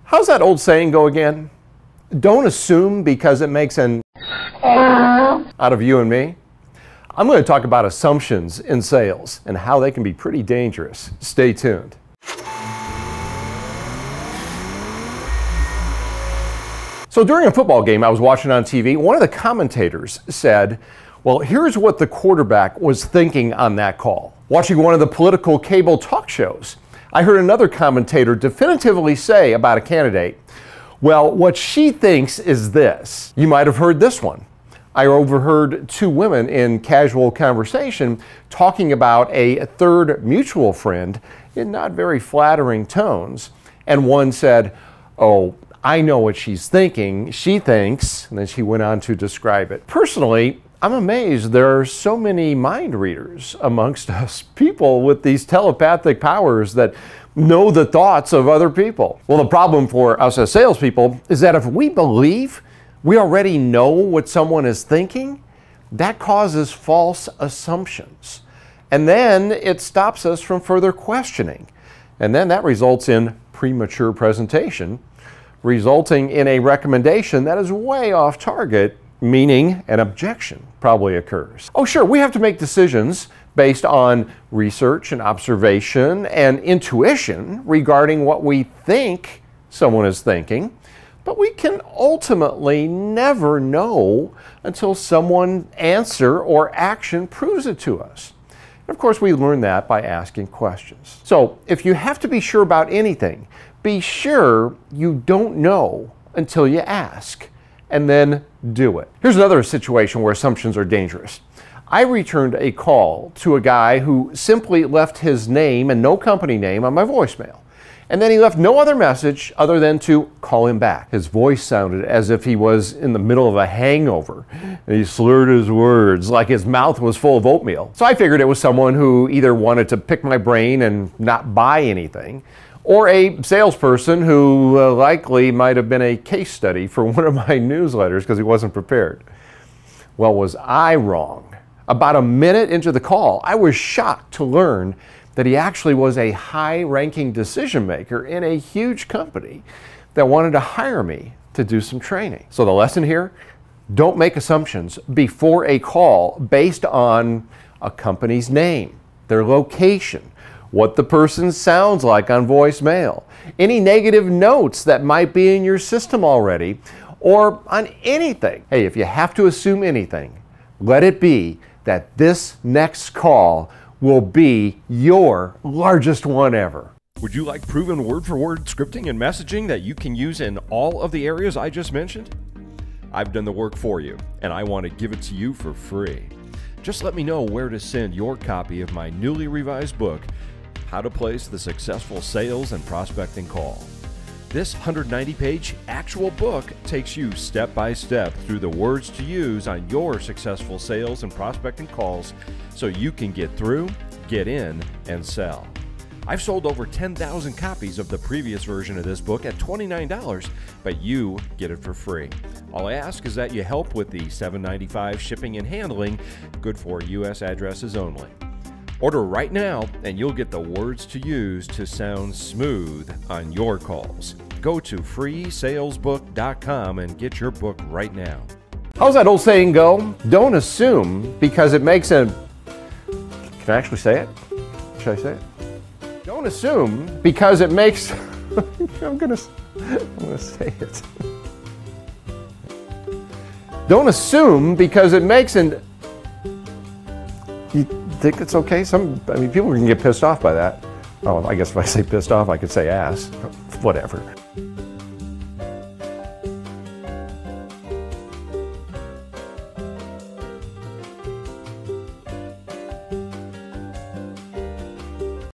How's that old saying go again? Don't assume because it makes an out of you and me. I'm going to talk about assumptions in sales and how they can be pretty dangerous. Stay tuned. So during a football game I was watching on TV, one of the commentators said, well, here's what the quarterback was thinking on that call. Watching one of the political cable talk shows, I heard another commentator definitively say about a candidate, well, what she thinks is this. You might have heard this one. I overheard two women in casual conversation talking about a third mutual friend in not very flattering tones. And one said, oh, I know what she's thinking. She thinks, and then she went on to describe it. Personally, I'm amazed there are so many mind readers amongst us people with these telepathic powers that know the thoughts of other people. Well, the problem for us as salespeople is that if we believe we already know what someone is thinking, that causes false assumptions. And then it stops us from further questioning. And then that results in premature presentation, resulting in a recommendation that is way off target, meaning an objection probably occurs. Oh, sure, we have to make decisions based on research and observation and intuition regarding what we think someone is thinking, but we can ultimately never know until someone's answer or action proves it to us. And of course, we learn that by asking questions. So if you have to be sure about anything, be sure you don't know until you ask, and then do it. Here's another situation where assumptions are dangerous. I returned a call to a guy who simply left his name and no company name on my voicemail. And then he left no other message other than to call him back. His voice sounded as if he was in the middle of a hangover. And he slurred his words like his mouth was full of oatmeal. So I figured it was someone who either wanted to pick my brain and not buy anything, or a salesperson who likely might have been a case study for one of my newsletters because he wasn't prepared. Well, was I wrong? About a minute into the call, I was shocked to learn that he actually was a high-ranking decision maker in a huge company that wanted to hire me to do some training. So the lesson here, don't make assumptions before a call based on a company's name, their location, what the person sounds like on voicemail, any negative notes that might be in your system already, or on anything. Hey, if you have to assume anything, let it be that this next call will be your largest one ever. Would you like proven word-for-word scripting and messaging that you can use in all of the areas I just mentioned? I've done the work for you, and I want to give it to you for free. Just let me know where to send your copy of my newly revised book, How to Place the Successful Sales and Prospecting Call. This 190-page actual book takes you step by step through the words to use on your successful sales and prospecting calls so you can get through, get in, and sell. I've sold over 10,000 copies of the previous version of this book at $29, but you get it for free. All I ask is that you help with the $7.95 shipping and handling, good for U.S. addresses only. Order right now and you'll get the words to use to sound smooth on your calls. Go to freesalesbook.com and get your book right now. How's that old saying go? Don't assume because it makes a... Can I actually say it? Should I say it? Don't assume because it makes... I'm gonna say it. Don't assume because it makes an... You think it's okay? People can get pissed off by that. Oh, I guess if I say pissed off, I could say ass. Whatever.